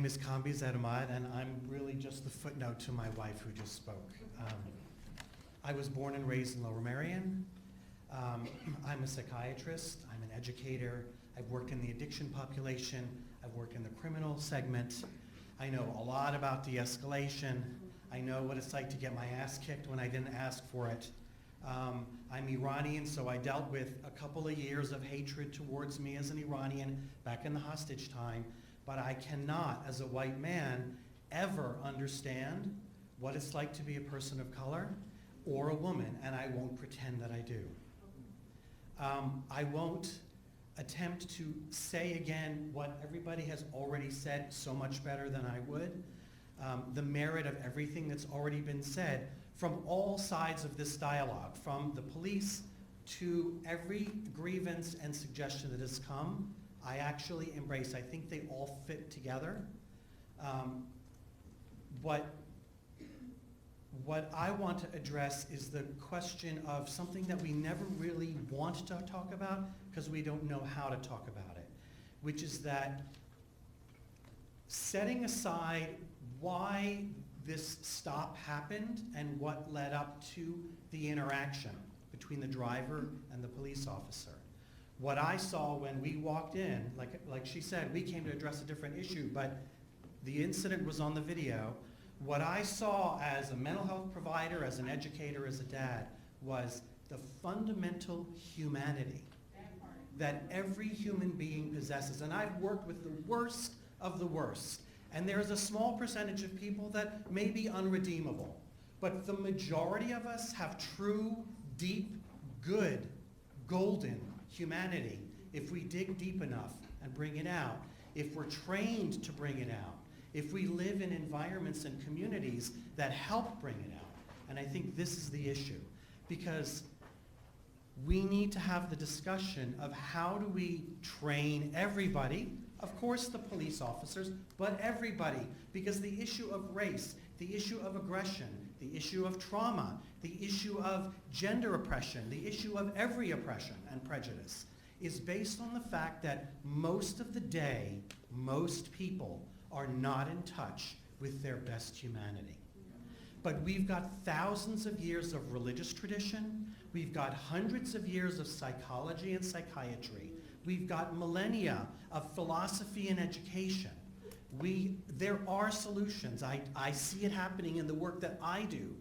name is Kambi Zedamad, and I'm really just the footnote to my wife who just spoke. I was born and raised in Lower Merion. I'm a psychiatrist, I'm an educator, I've worked in the addiction population, I've worked in the criminal segment. I know a lot about de-escalation. I know what it's like to get my ass kicked when I didn't ask for it. I'm Iranian, so I dealt with a couple of years of hatred towards me as an Iranian back in the hostage time, but I cannot, as a white man, ever understand what it's like to be a person of color or a woman, and I won't pretend that I do. I won't attempt to say again what everybody has already said so much better than I would. The merit of everything that's already been said from all sides of this dialogue, from the police to every grievance and suggestion that has come, I actually embrace. I think they all fit together. What I want to address is the question of something that we never really want to talk about because we don't know how to talk about it, which is that setting aside why this stop happened and what led up to the interaction between the driver and the police officer. What I saw when we walked in, like she said, we came to address a different issue, but the incident was on the video. What I saw as a mental health provider, as an educator, as a dad, was the fundamental humanity that every human being possesses. And I've worked with the worst of the worst. And there's a small percentage of people that may be unredeemable. But the majority of us have true, deep, good, golden humanity if we dig deep enough and bring it out, if we're trained to bring it out, if we live in environments and communities that help bring it out. And I think this is the issue, because we need to have the discussion of how do we train everybody, of course the police officers, but everybody, because the issue of race, the issue of aggression, the issue of trauma, the issue of gender oppression, the issue of every oppression and prejudice is based on the fact that most of the day, most people are not in touch with their best humanity. But we've got thousands of years of religious tradition, we've got hundreds of years of psychology and psychiatry, we've got millennia of philosophy and education. There are solutions. I see it happening in the work that I do.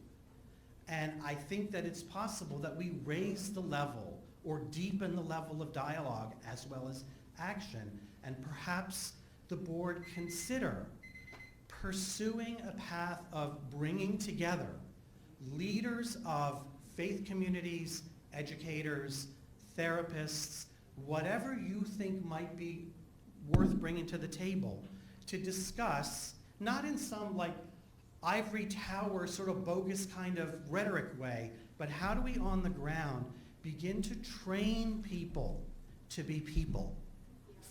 And I think that it's possible that we raise the level or deepen the level of dialogue as well as action, and perhaps the board consider pursuing a path of bringing together leaders of faith communities, educators, therapists, whatever you think might be worth bringing to the table to discuss, not in some like ivory tower sort of bogus kind of rhetoric way, but how do we on the ground begin to train people to be people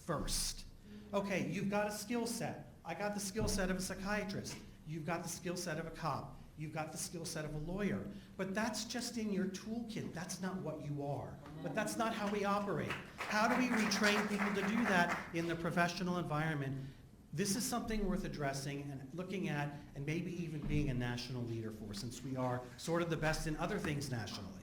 first? Okay, you've got a skill set. I got the skill set of a psychiatrist. You've got the skill set of a cop. You've got the skill set of a lawyer. But that's just in your toolkit. That's not what you are. But that's not how we operate. How do we retrain people to do that in the professional environment? This is something worth addressing and looking at, and maybe even being a national leader for, since we are sort of the best in other things nationally.